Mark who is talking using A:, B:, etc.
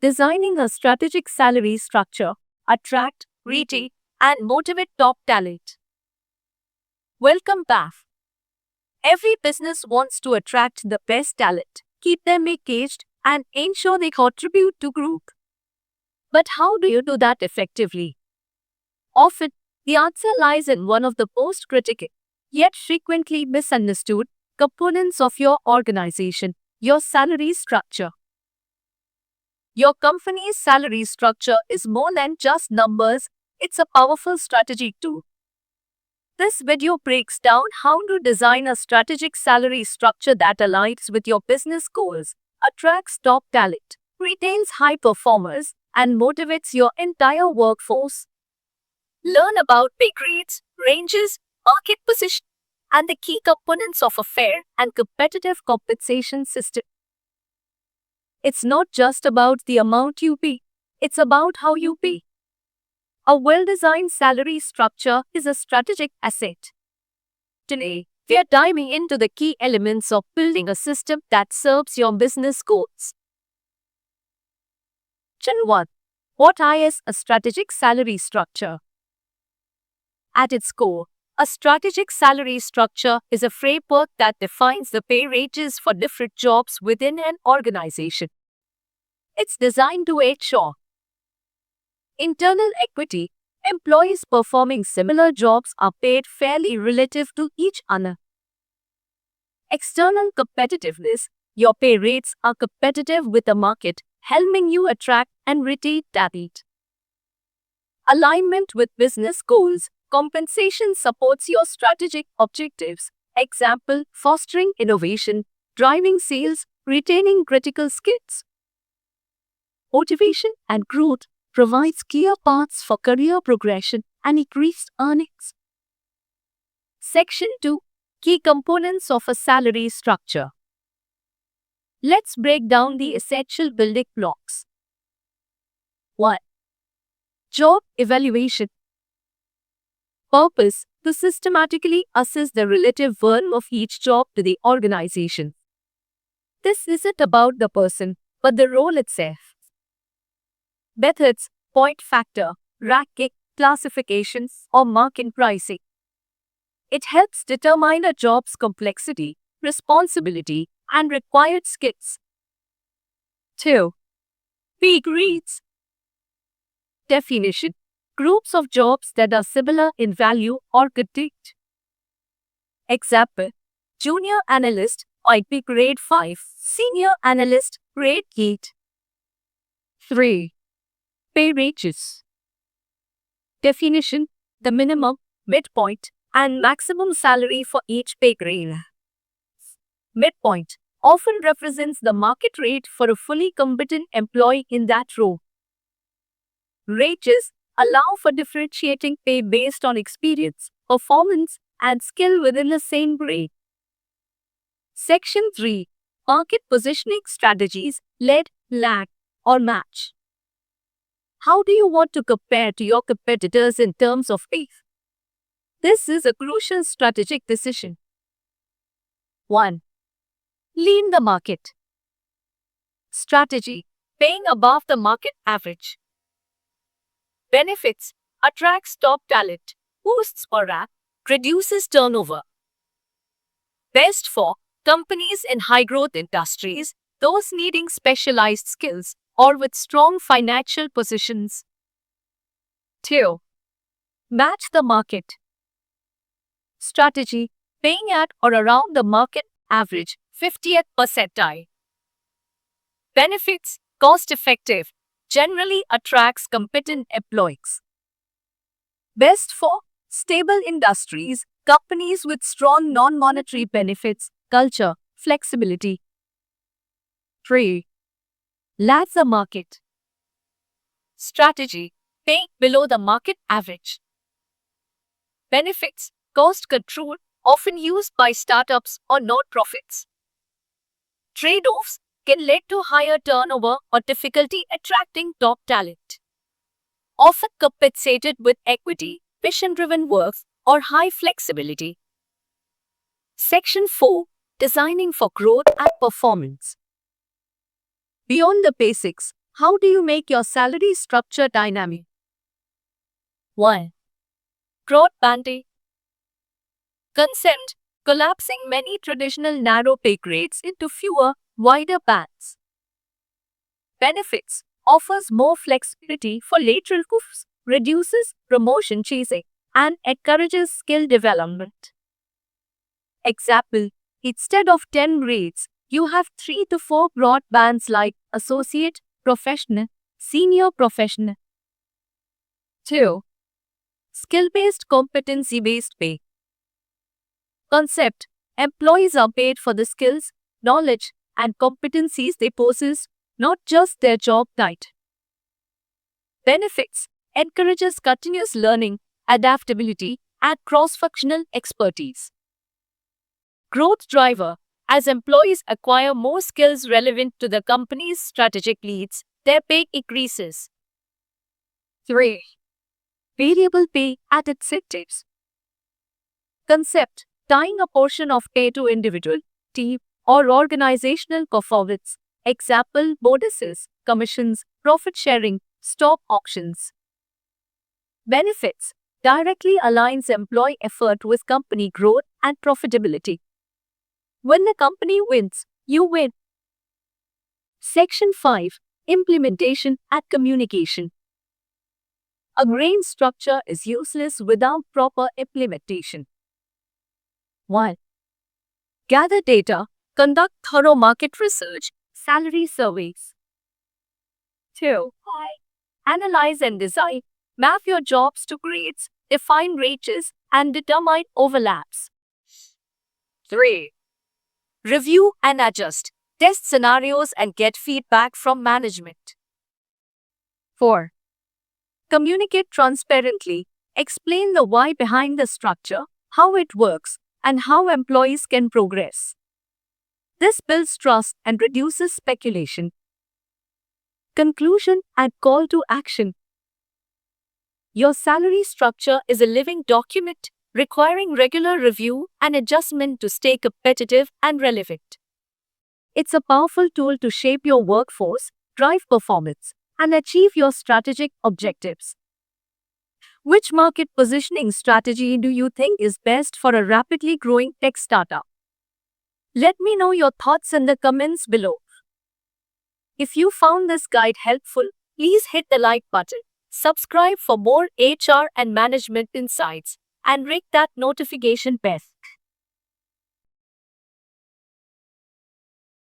A: Designing a strategic salary structure, attract, retain, and motivate top talent. Welcome back. Every business wants to attract the best talent, keep them engaged, and ensure they contribute to growth. But how do you do that effectively? Often, the answer lies in one of the most critical, yet frequently misunderstood, components of your organization, your salary structure. Your company's salary structure is more than just numbers, it's a powerful strategy too. This video breaks down how to design a strategic salary structure that aligns with your business goals, attracts top talent, retains high performers, and motivates your entire workforce. Learn about pay grades, ranges, market position, and the key components of a fair and competitive compensation system. It's not just about the amount you pay, it's about how you pay. A well-designed salary structure is a strategic asset. Today, we are diving into the key elements of building a system that serves your business goals. Question 1. What is a strategic salary structure? At its core, a strategic salary structure is a framework that defines the pay ranges for different jobs within an organization. It's designed to ensure internal equity. Employees performing similar jobs are paid fairly relative to each other. External competitiveness. Your pay rates are competitive with the market, helping you attract and retain talent. Alignment with business goals. Compensation supports your strategic objectives. Example, fostering innovation, driving sales, retaining critical skills. Motivation and growth provides clear paths for career progression and increased earnings. Section 2. Key components of a salary structure. Let's break down the essential building blocks. 1. Job evaluation. Purpose: to systematically assess the relative worth of each job to the organization. This isn't about the person, but the role itself. Methods: point factor, ranking, classifications, or market pricing. It helps determine a job's complexity, responsibility, and required skills. 2. Pay grades. Definition: groups of jobs that are similar in value or content. Example, junior analyst might be grade 5, senior analyst grade 8. 3. Pay ranges. Definition: the minimum, midpoint, and maximum salary for each pay grade. Midpoint often represents the market rate for a fully competent employee in that role. Ranges allow for differentiating pay based on experience, performance, and skill within the same grade. Section 3. Market positioning strategies: lead, lag, or match. How do you want to compare to your competitors in terms of pay? This is a crucial strategic decision. 1. Lead the market. Strategy: paying above the market average. Benefits: attracts top talent, boosts morale, reduces turnover. Best for companies in high-growth industries, those needing specialized skills, or with strong financial positions. 2. Match the market. Strategy: paying at or around the market average, 50th percentile. Benefits: cost-effective, generally attracts competent employees. Best for stable industries, companies with strong non-monetary benefits, culture, flexibility. 3. Lag the market. Strategy: paying below the market average. Benefits: cost control, often used by startups or not-profits. Trade-offs can lead to higher turnover or difficulty attracting top talent. Often compensated with equity, mission-driven work, or high flexibility. Section 4. Designing for growth and performance. Beyond the basics, How do you make your salary structure dynamic? 1. Broad-banding concept, collapsing many traditional narrow pay grades into fewer, wider bands. Benefits offers more flexibility for lateral moves, reduces promotion chasing, and encourages skill development. Example, instead of 10 grades, you have 3 to 4 broad bands like associate, professional, senior professional. 2. Skill-based competency-based pay. Concept, employees are paid for the skills, knowledge, and competencies they possess, not just their job title. Benefits, encourages continuous learning, adaptability, and cross-functional expertise. Growth driver, as employees acquire more skills relevant to the company's strategic needs, their pay increases. 3. Variable pay at incentives. Concept, tying a portion of pay to individual, team, or organizational performance. Example, bonuses, commissions, profit sharing, stock options. Benefits, directly aligns employee effort with company growth and profitability. When the company wins, you win. Section 5. Implementation and communication. A grain structure is useless without proper implementation. 1. Gather data, conduct thorough market research, salary surveys. 2. Analyze and design, map your jobs to grades, define ranges, and determine overlaps. 3. Review and adjust, test scenarios and get feedback from management. 4. Communicate transparently, explain the why behind the structure, how it works, and how employees can progress. This builds trust and reduces speculation. Conclusion and call to action. Your salary structure is a living document requiring regular review and adjustment to stay competitive and relevant. It's a powerful tool to shape your workforce, drive performance, and achieve your strategic objectives. Which market positioning strategy do you think is best for a rapidly growing tech startup? Let me know your thoughts in the comments below. If you found this guide helpful, please hit the like button, subscribe for more HR and management insights, and ring that notification bell.